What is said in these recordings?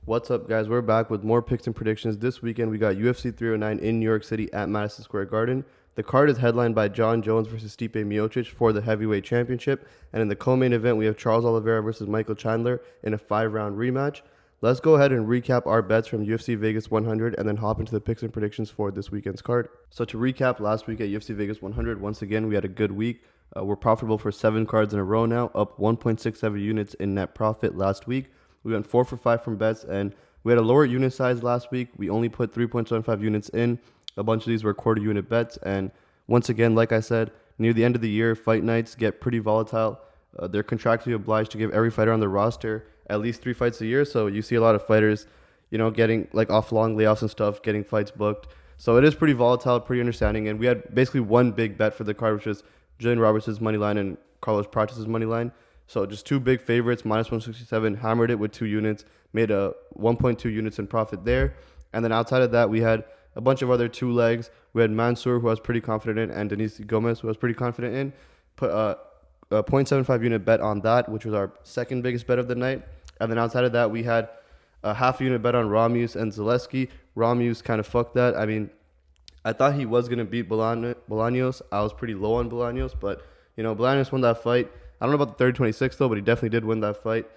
What's up, guys? We're back with more picks and predictions. This weekend, we got UFC 309 in New York City at Madison Square Garden. The card is headlined by Jon Jones versus Stipe Miocic for the heavyweight championship. And in the co-main event, we have Charles Oliveira versus Michael Chandler in a 5-round rematch. Let's go ahead and recap our bets from UFC Vegas 100 and then hop into the picks and predictions for this weekend's card. So to recap, last week at UFC Vegas 100, once again, we had a good week. We're profitable for 7 cards in a row now, up 1.67 units in net profit last week. We went 4 for 5 from bets, and we had a lower unit size last week. We only put 3.75 units in. A bunch of these were quarter unit bets. And once again, like I said, near the end of the year, fight nights get pretty volatile. They're contractually obliged to give every fighter on the roster at least 3 fights a year. So you see a lot of fighters, getting like off long layoffs and stuff, getting fights booked. So it is pretty volatile, pretty understanding. And we had basically one big bet for the card, which is Julian Roberts' money line and Carlos Prates' money line. So just 2 big favorites, minus 167, hammered it with 2 units, made a 1.2 units in profit there. And then outside of that, we had a bunch of other 2 legs. We had Mansour, who I was pretty confident in, and Diniz Gomez, who I was pretty confident in. Put a 0.75 unit bet on that, which was our second biggest bet of the night. And then outside of that, we had a half unit bet on Ramiz and Zaleski. Ramiz kind of fucked that. I mean, I thought he was going to beat Bolaños. I was pretty low on Bolaños, but, Bolaños won that fight. I don't know about the 30-26 though, but he definitely did win that fight.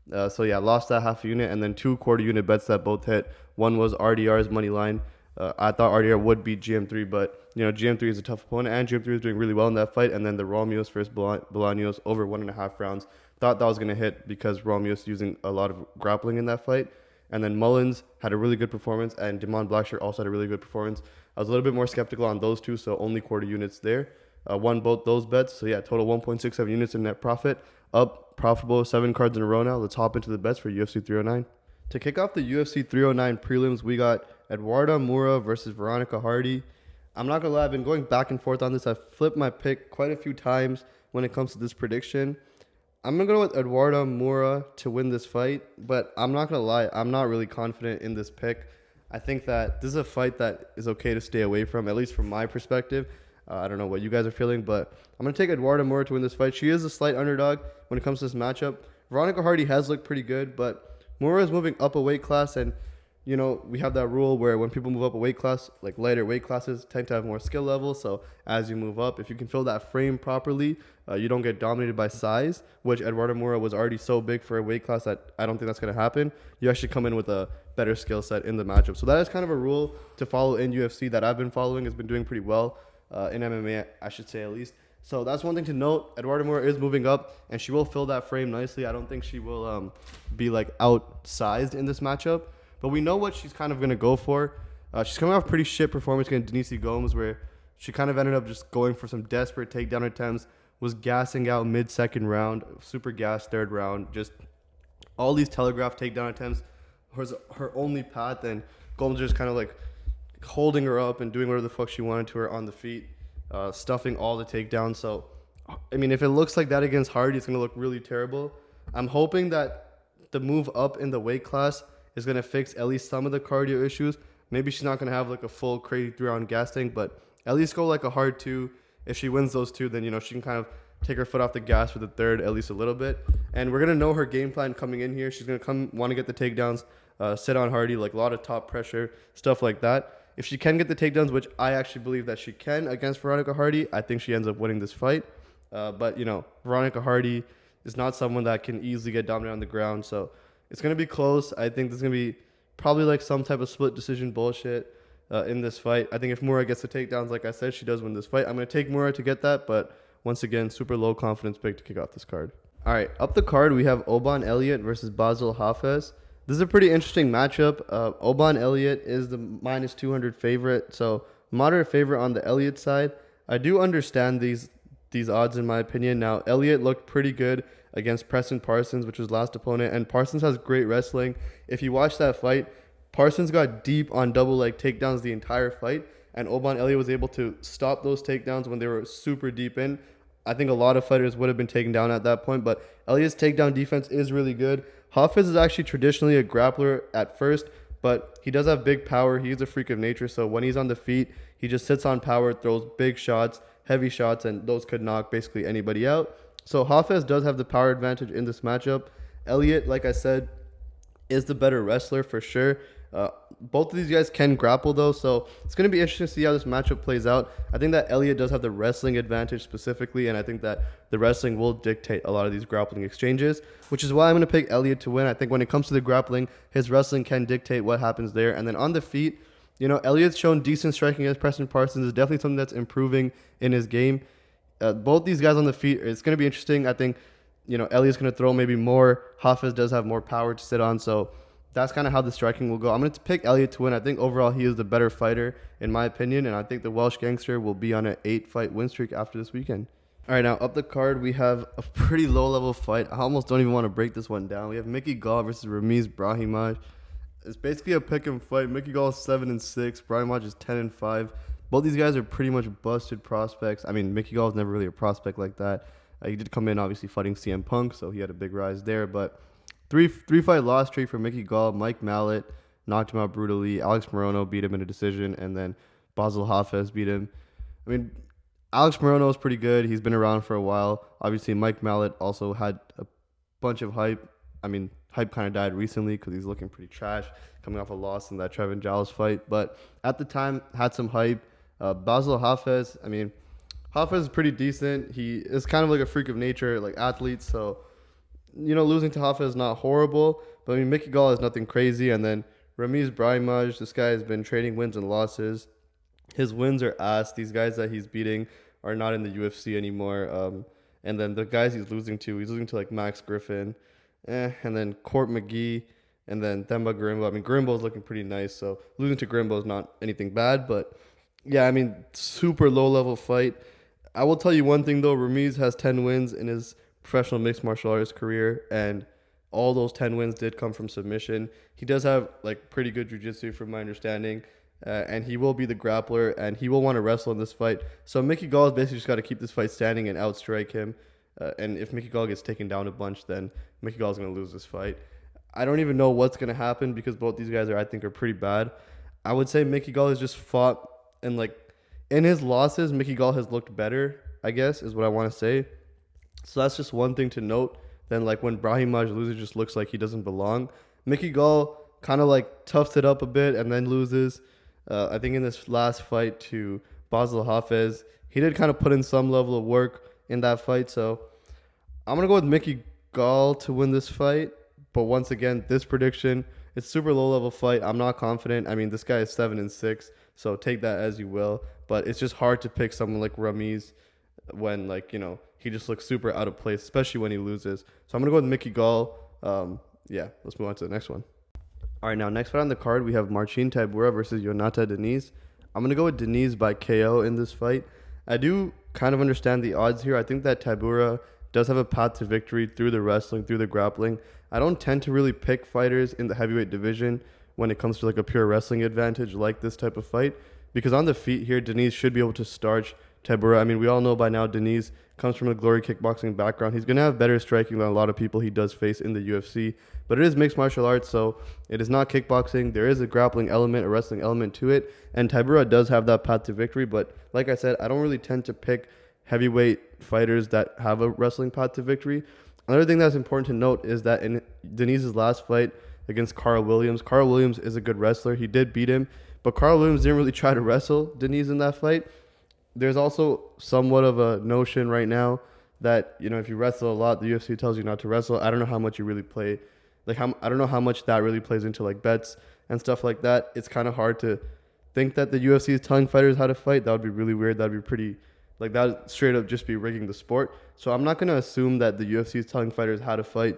Lost that half unit, and then 2 quarter unit bets that both hit. One was RDR's money line. I thought RDR would beat GM3, but GM3 is a tough opponent, and GM3 is doing really well in that fight. And then the Ramiz versus Bolaños over 1.5 rounds. Thought that was going to hit because Ramiz using a lot of grappling in that fight. And then Mullins had a really good performance, and Damon Blackshirt also had a really good performance. I was a little bit more skeptical on those 2, so only quarter units there. Won both those bets. So total 1.67 units in net profit. Up, profitable, 7 cards in a row now. Let's hop into the bets for UFC 309. To kick off the UFC 309 prelims, we got Eduarda Moura versus Veronica Hardy. I'm not going to lie, I've been going back and forth on this. I've flipped my pick quite a few times when it comes to this prediction. I'm going to go with Eduarda Moura to win this fight, but I'm not going to lie, I'm not really confident in this pick. I think that this is a fight that is okay to stay away from, at least from my perspective. I don't know what you guys are feeling, but I'm going to take Eduarda Moura to win this fight. She is a slight underdog when it comes to this matchup. Veronica Hardy has looked pretty good, but Moura is moving up a weight class, and, we have that rule where when people move up a weight class, like lighter weight classes tend to have more skill level. So as you move up, if you can fill that frame properly, you don't get dominated by size, which Eduarda Moura was already so big for a weight class that I don't think that's going to happen. You actually come in with a better skill set in the matchup. So that is kind of a rule to follow in UFC that I've been following. Has been doing pretty well. In MMA, I should say, at least. So that's one thing to note. Eduarda Moura is moving up, and she will fill that frame nicely. I don't think she will be outsized in this matchup, but we know what she's kind of going to go for. She's coming off a pretty shit performance against Diniz Gomez, where she kind of ended up just going for some desperate takedown attempts, was gassing out mid-second round, super gas third round, just all these telegraphed takedown attempts was her only path, and Gomez just kind of holding her up and doing whatever the fuck she wanted to her on the feet, stuffing all the takedowns. So, I mean, if it looks like that against Hardy, it's going to look really terrible. I'm hoping that the move up in the weight class is going to fix at least some of the cardio issues. Maybe she's not going to have a full crazy 3-round gas tank, but at least go a hard 2. If she wins those 2, then, she can kind of take her foot off the gas for the third, at least a little bit. And we're going to know her game plan coming in here. She's going to want to get the takedowns, sit on Hardy, a lot of top pressure, stuff like that. If she can get the takedowns, which I actually believe that she can against Veronica Hardy, I think she ends up winning this fight. But Veronica Hardy is not someone that can easily get dominated on the ground. So it's going to be close. I think there's going to be probably some type of split decision bullshit in this fight. I think if Moura gets the takedowns, like I said, she does win this fight. I'm going to take Moura to get that, but once again, super low confidence pick to kick off this card. All right, up the card, we have Oban Elliott versus Bassil Hafez. This is a pretty interesting matchup. Oban Elliott is the minus 200 favorite, so moderate favorite on the Elliott side. I do understand these odds in my opinion. Now, Elliott looked pretty good against Preston Parsons, which was last opponent, and Parsons has great wrestling. If you watch that fight, Parsons got deep on double leg takedowns the entire fight, and Oban Elliott was able to stop those takedowns when they were super deep in. I think a lot of fighters would have been taken down at that point, but Elliott's takedown defense is really good. Hafez is actually traditionally a grappler at first, but he does have big power. He's a freak of nature, so when he's on the feet, he just sits on power, throws big shots, heavy shots, and those could knock basically anybody out. So Hafez does have the power advantage in this matchup. Elliott, like I said, is the better wrestler for sure. Both of these guys can grapple though, so it's going to be interesting to see how this matchup plays out. I think that Elliott does have the wrestling advantage specifically, and I think that the wrestling will dictate a lot of these grappling exchanges, which is why I'm going to pick Elliott to win. I think when it comes to the grappling, his wrestling can dictate what happens there. And then on the feet, Elliott's shown decent striking against Preston Parsons. Is definitely something that's improving in his game. Both these guys on the feet, it's going to be interesting. I think, Elliott's going to throw maybe more. Hafez does have more power to sit on, so that's kind of how the striking will go. I'm going to pick Elliott to win. I think overall he is the better fighter, in my opinion, and I think the Welsh gangster will be on an 8-fight win streak after this weekend. All right, now up the card, we have a pretty low-level fight. I almost don't even want to break this one down. We have McGhee Gall versus Ramiz Brahimaj. It's basically a pick-and fight. McGhee Gall is 7-6. Brahimaj is 10-5. Both these guys are pretty much busted prospects. I mean, McGhee Gall is never really a prospect like that. He did come in, obviously, fighting CM Punk, so he had a big rise there, but Three-fight loss streak for McGhee Gall. Mike Mallet knocked him out brutally. Alex Morono beat him in a decision, and then Bassil Hafez beat him. I mean, Alex Morono is pretty good. He's been around for a while. Obviously, Mike Mallet also had a bunch of hype. I mean, hype kind of died recently because he's looking pretty trash, coming off a loss in that Trevin Giles fight. But at the time, had some hype. Bassil Hafez, I mean, Hafez is pretty decent. He is kind of like a freak of nature, like athlete, so losing to Hafez is not horrible, but I mean, McGhee Gall is nothing crazy. And then Ramiz Brahimaj, this guy has been trading wins and losses. His wins are ass. These guys that he's beating are not in the UFC anymore. And then the guys he's losing to like Max Griffin, and then Court McGee, and then Themba Grimbo. I mean, Grimbo's looking pretty nice, so losing to Grimbo is not anything bad. But yeah, I mean, super low-level fight. I will tell you one thing, though. Ramiz has 10 wins in his professional mixed martial arts career, and all those 10 wins did come from submission. He does have like pretty good jiu-jitsu from my understanding, and he will be the grappler, and he will want to wrestle in this fight. So McGhee Gall has basically just got to keep this fight standing and outstrike him, and if McGhee Gall gets taken down a bunch, then McGhee Gall is going to lose this fight. I don't even know what's going to happen because both these guys I think are pretty bad. I would say McGhee Gall has just fought, and like in his losses, McGhee Gall has looked better, I guess, is what I want to say. So that's just one thing to note. Then like when Brahimaj loses, it just looks like he doesn't belong. McGhee Gall kind of like toughs it up a bit and then loses. I think in this last fight to Bassil Hafez, he did kind of put in some level of work in that fight. So I'm going to go with McGhee Gall to win this fight. But once again, this prediction, it's super low level fight. I'm not confident. I mean, this guy is 7-6, so take that as you will. But it's just hard to pick someone like Ramiz when he just looks super out of place, especially when he loses. So I'm going to go with McGhee Gall. Let's move on to the next one. All right, now next fight on the card, we have Marcin Tybura versus Jhonata Diniz. I'm going to go with Diniz by KO in this fight. I do kind of understand the odds here. I think that Tybura does have a path to victory through the wrestling, through the grappling. I don't tend to really pick fighters in the heavyweight division when it comes to like a pure wrestling advantage like this type of fight, because on the feet here, Diniz should be able to starch Tybura. I mean, we all know by now Diniz comes from a glory kickboxing background. He's going to have better striking than a lot of people he does face in the UFC, but it is mixed martial arts, so it is not kickboxing. There is a grappling element, a wrestling element to it, and Tybura does have that path to victory, but like I said, I don't really tend to pick heavyweight fighters that have a wrestling path to victory. Another thing that's important to note is that in Diniz's last fight against Carl Williams is a good wrestler. He did beat him, but Carl Williams didn't really try to wrestle Diniz in that fight. There's also somewhat of a notion right now that, if you wrestle a lot, the UFC tells you not to wrestle. I don't know how much you really play. I don't know how much that really plays into like bets and stuff like that. It's kind of hard to think that the UFC is telling fighters how to fight. That would be really weird. That would be pretty, that would straight up just be rigging the sport. So I'm not going to assume that the UFC is telling fighters how to fight,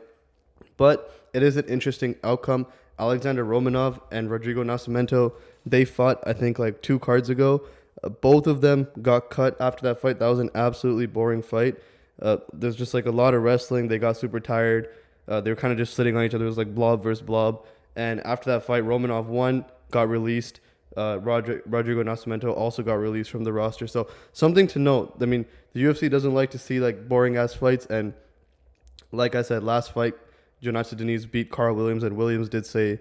but it is an interesting outcome. Alexander Romanov and Rodrigo Nascimento, they fought, I think, like 2 cards ago. Both of them got cut after that fight. That was an absolutely boring fight. There's just like a lot of wrestling. They got super tired. They were kind of just sitting on each other. It was like blob versus blob. And after that fight, Romanov won, got released. Rodrigo Nascimento also got released from the roster. So something to note. I mean, the UFC doesn't like to see like boring ass fights. And like I said, last fight, Jhonata Diniz beat Carl Williams, and Williams did say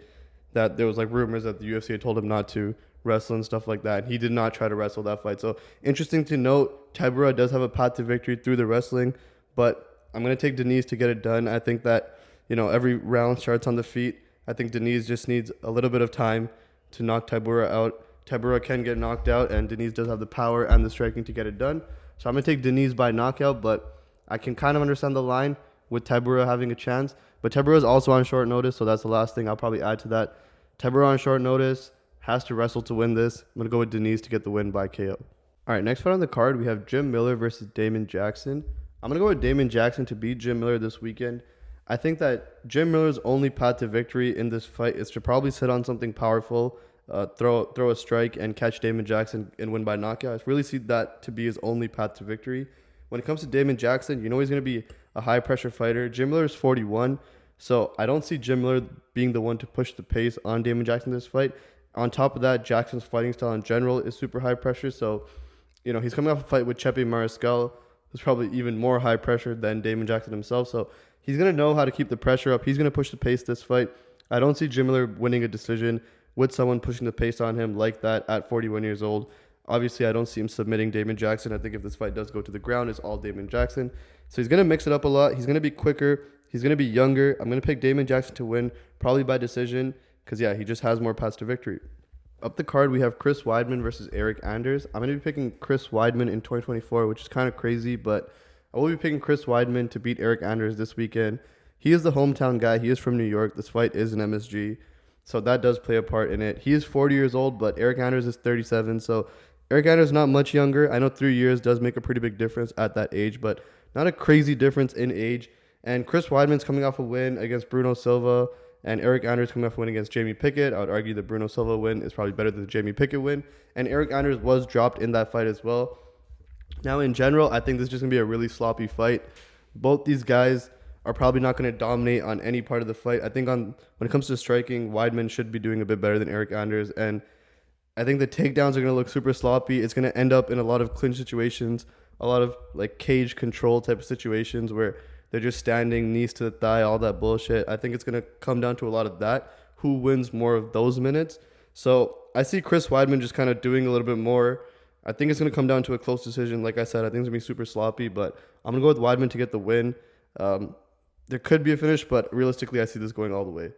that there was like rumors that the UFC had told him not to wrestle and stuff like that. He did not try to wrestle that fight. So interesting to note, Tybura does have a path to victory through the wrestling, but I'm going to take Diniz to get it done. I think that, every round starts on the feet. I think Diniz just needs a little bit of time to knock Tybura out. Tybura can get knocked out, and Diniz does have the power and the striking to get it done. So I'm going to take Diniz by knockout, but I can kind of understand the line with Tybura having a chance. But Tybura is also on short notice, so that's the last thing I'll probably add to that. Tybura on short notice, has to wrestle to win this. I'm going to go with Diniz to get the win by KO. All right, next fight on the card, we have Jim Miller versus Damon Jackson. I'm going to go with Damon Jackson to beat Jim Miller this weekend. I think that Jim Miller's only path to victory in this fight is to probably sit on something powerful, throw a strike, and catch Damon Jackson and win by knockout. I really see that to be his only path to victory. When it comes to Damon Jackson, you know he's going to be a high-pressure fighter. Jim Miller is 41, so I don't see Jim Miller being the one to push the pace on Damon Jackson in this fight. On top of that, Jackson's fighting style in general is super high pressure, so he's coming off a fight with Chepe Mariscal, who's probably even more high pressure than Damon Jackson himself, so he's going to know how to keep the pressure up. He's going to push the pace this fight. I don't see Jim Miller winning a decision with someone pushing the pace on him like that at 41 years old. Obviously, I don't see him submitting Damon Jackson. I think if this fight does go to the ground, it's all Damon Jackson. So he's going to mix it up a lot. He's going to be quicker. He's going to be younger. I'm going to pick Damon Jackson to win, probably by decision, because, he just has more paths to victory. Up the card, we have Chris Weidman versus Eryk Anders. I'm going to be picking Chris Weidman in 2024, which is kind of crazy, but I will be picking Chris Weidman to beat Eryk Anders this weekend. He is the hometown guy. He is from New York. This fight is an MSG, so that does play a part in it. He is 40 years old, but Eryk Anders is 37, so Eryk Anders is not much younger. I know 3 years does make a pretty big difference at that age, but not a crazy difference in age. And Chris Weidman's coming off a win against Bruno Silva, and Eryk Anders coming off a win against Jamie Pickett. I would argue the Bruno Silva win is probably better than the Jamie Pickett win. And Eryk Anders was dropped in that fight as well. Now, in general, I think this is just going to be a really sloppy fight. Both these guys are probably not going to dominate on any part of the fight. I think when it comes to striking, Weidman should be doing a bit better than Eryk Anders. And I think the takedowns are going to look super sloppy. It's going to end up in a lot of clinch situations, a lot of cage control type of situations where they're just standing, knees to the thigh, all that bullshit. I think it's going to come down to a lot of that. Who wins more of those minutes? So I see Chris Weidman just kind of doing a little bit more. I think it's going to come down to a close decision. Like I said, I think it's going to be super sloppy, but I'm going to go with Weidman to get the win. There could be a finish, but realistically, I see this going all the way.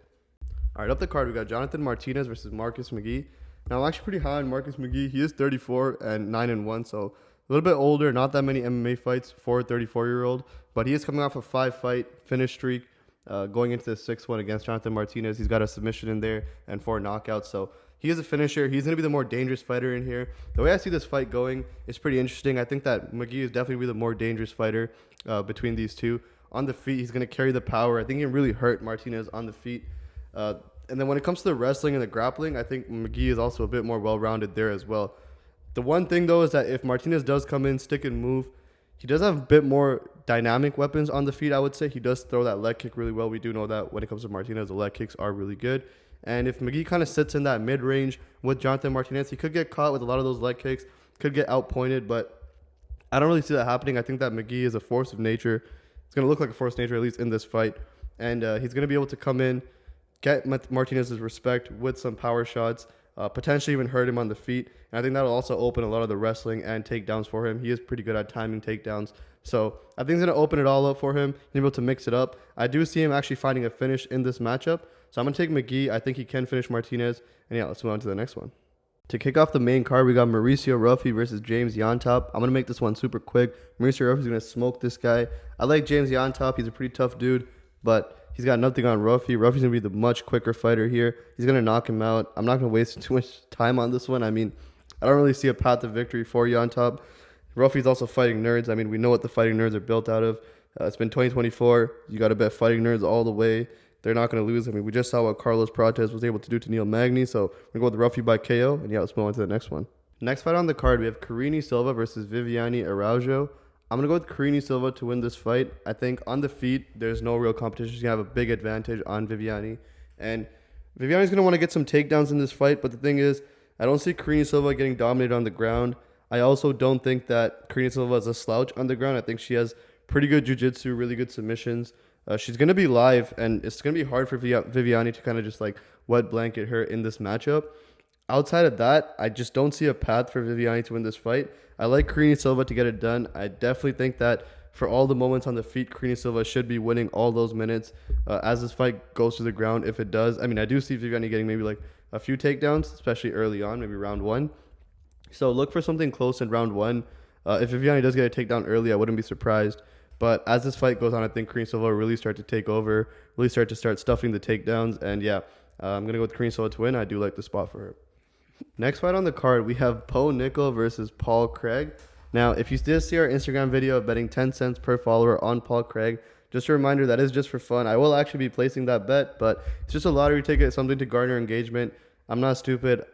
All right, up the card, we got Jonathan Martinez versus Marcus McGhee. Now, I'm actually pretty high on Marcus McGhee. He is 34 and 9-1, so a little bit older, not that many MMA fights for a 34-year-old, but he is coming off a 5-fight finish streak, going into the 6th one against Jonathan Martinez. He's got a submission in there and 4 knockouts, so he is a finisher. He's going to be the more dangerous fighter in here. The way I see this fight going is pretty interesting. I think that McGhee is definitely the more dangerous fighter between these two. On the feet, he's going to carry the power. I think he can really hurt Martinez on the feet. And then when it comes to the wrestling and the grappling, I think McGhee is also a bit more well-rounded there as well. The one thing, though, is that if Martinez does come in, stick and move, he does have a bit more dynamic weapons on the feet, I would say. He does throw that leg kick really well. We do know that when it comes to Martinez, the leg kicks are really good. And if McGhee kind of sits in that mid-range with Jonathan Martinez, he could get caught with a lot of those leg kicks, could get outpointed, but I don't really see that happening. I think that McGhee is a force of nature. It's going to look like a force of nature, at least in this fight. And he's going to be able to come in, get Martinez's respect with some power shots, potentially even hurt him on the feet. And I think that'll also open a lot of the wrestling and takedowns for him. He is pretty good at timing takedowns. So I think he's going to open it all up for him. He's able to mix it up. I do see him actually finding a finish in this matchup. So I'm going to take McGhee. I think he can finish Martinez. And yeah, let's move on to the next one. To kick off the main card, we got Mauricio Ruffy versus James Llontop. I'm going to make this one super quick. Mauricio Ruffy's going to smoke this guy. I like James Llontop. He's a pretty tough dude, but he's got nothing on Ruffy. Ruffy's going to be the much quicker fighter here. He's going to knock him out. I'm not going to waste too much time on this one. I mean, I don't really see a path to victory for Llontop. Ruffy's also fighting nerds. I mean, we know what the fighting nerds are built out of. It's been 2024. You got to bet fighting nerds all the way. They're not going to lose. I mean, we just saw what Carlos Prates was able to do to Neil Magny. So we're going to go with Ruffy by KO. And yeah, let's move on to the next one. Next fight on the card, we have Karine Silva versus Viviane Araujo. I'm going to go with Karine Silva to win this fight. I think on the feet, there's no real competition. She's going to have a big advantage on Viviane. And Viviane's going to want to get some takedowns in this fight. But the thing is, I don't see Karine Silva getting dominated on the ground. I also don't think that Karine Silva is a slouch on the ground. I think she has pretty good jiu-jitsu, really good submissions. She's going to be live, and it's going to be hard for Viviane to kind of just wet blanket her in this matchup. Outside of that, I just don't see a path for Viviane to win this fight. I like Karine Silva to get it done. I definitely think that for all the moments on the feet, Karine Silva should be winning all those minutes as this fight goes to the ground. If it does, I mean, I do see Viviane getting maybe like a few takedowns, especially early on, maybe round 1. So look for something close in round 1. If Viviane does get a takedown early, I wouldn't be surprised. But as this fight goes on, I think Karine Silva will really start to take over, really start stuffing the takedowns. And yeah, I'm going to go with Karine Silva to win. I do like the spot for her. Next fight on the card, we have Bo Nickal versus Paul Craig. Now, if you did see our Instagram video of betting 10 cents per follower on Paul Craig, just a reminder, that is just for fun. I will actually be placing that bet, but it's just a lottery ticket, something to garner engagement. I'm not stupid.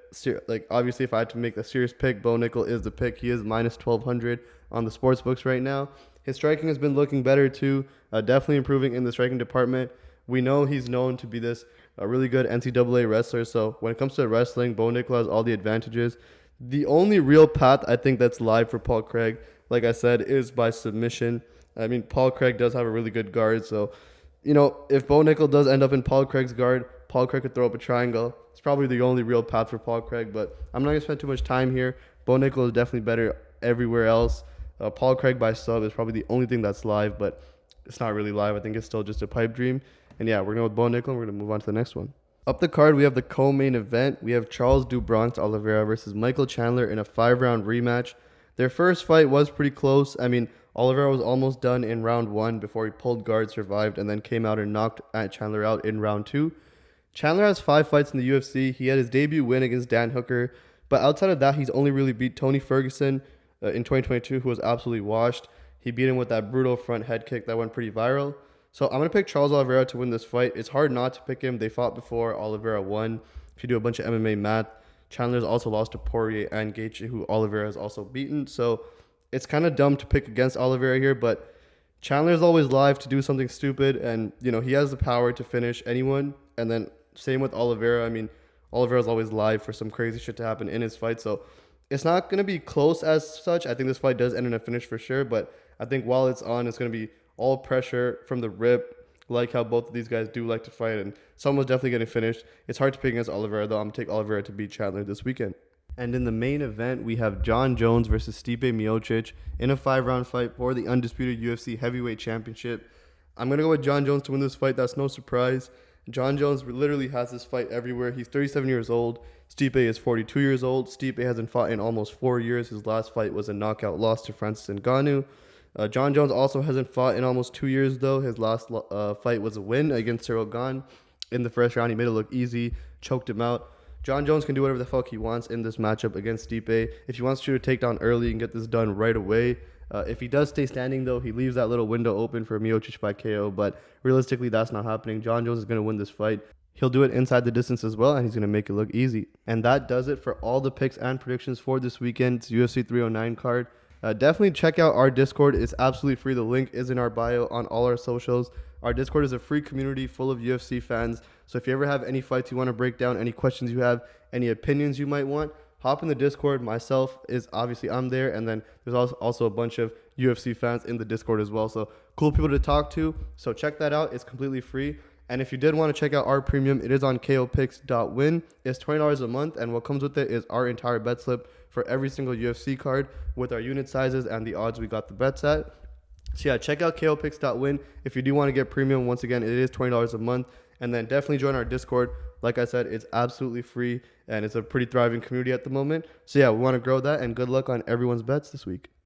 Like, obviously, if I had to make a serious pick, Bo Nickal is the pick. He is minus 1,200 on the sports books right now. His striking has been looking better too, definitely improving in the striking department. We know he's known to be this really good NCAA wrestler, so when it comes to wrestling, Bo Nickal has all the advantages. The only real path I think that's live for Paul Craig, like I said, is by submission. I mean, Paul Craig does have a really good guard, so, you know, if Bo Nickal does end up in Paul Craig's guard, Paul Craig could throw up a triangle. It's probably the only real path for Paul Craig, but I'm not going to spend too much time here. Bo Nickal is definitely better everywhere else. Paul Craig by sub is probably the only thing that's live, but it's not really live. I think it's still just a pipe dream. And yeah, we're going to go with Bo Nickal, and we're going to move on to the next one. Up the card, we have the co-main event. We have Charles do Bronx Oliveira versus Michael Chandler in a 5-round rematch. Their first fight was pretty close. I mean, Oliveira was almost done in round 1 before he pulled guard, survived, and then came out and knocked Chandler out in round 2. Chandler has 5 fights in the UFC. He had his debut win against Dan Hooker, but outside of that, he's only really beat Tony Ferguson in 2022, who was absolutely washed. He beat him with that brutal front head kick that went pretty viral. So I'm going to pick Charles Oliveira to win this fight. It's hard not to pick him. They fought before. Oliveira won. If you do a bunch of MMA math, Chandler's also lost to Poirier and Gaethje, who Oliveira has also beaten. So it's kind of dumb to pick against Oliveira here, but Chandler's always live to do something stupid, and, you know, he has the power to finish anyone. And then same with Oliveira. I mean, Oliveira's always live for some crazy shit to happen in his fight. So it's not going to be close as such. I think this fight does end in a finish for sure, but I think while it's on, it's going to be all pressure from the rip, like how both of these guys do like to fight, and someone's definitely getting finished. It's hard to pick against Oliveira, though. I'm going to take Oliveira to beat Chandler this weekend. And in the main event, we have Jon Jones versus Stipe Miocic in a 5-round fight for the undisputed UFC heavyweight championship. I'm going to go with Jon Jones to win this fight. That's no surprise. Jon Jones literally has this fight everywhere. He's 37 years old. Stipe is 42 years old. Stipe hasn't fought in almost 4 years. His last fight was a knockout loss to Francis Ngannou. Jon Jones also hasn't fought in almost 2 years, though. His last fight was a win against Cyril Gane. In the first round, he made it look easy, choked him out. Jon Jones can do whatever the fuck he wants in this matchup against Stipe. If he wants to shoot a takedown early and get this done right away. If he does stay standing, though, he leaves that little window open for Miocic by KO. But realistically, that's not happening. Jon Jones is going to win this fight. He'll do it inside the distance as well, and he's going to make it look easy. And that does it for all the picks and predictions for this weekend's UFC 309 card. Definitely check out our Discord. It's absolutely free. The link is in our bio on all our socials. Our Discord is a free community full of UFC fans. So if you ever have any fights you want to break down, any questions you have, any opinions you might want, hop in the Discord. Myself is obviously I'm there, and then there's also a bunch of UFC fans in the Discord as well. So cool people to talk to. So check that out. It's completely free. And if you did want to check out our premium, it is on kopicks.win. It's $20 a month, and what comes with it is our entire bet slip for every single UFC card with our unit sizes and the odds we got the bets at. So yeah, check out kopicks.win. If you do want to get premium, once again, it is $20 a month. And then definitely join our Discord. Like I said, it's absolutely free, and it's a pretty thriving community at the moment. So yeah, we want to grow that, and good luck on everyone's bets this week.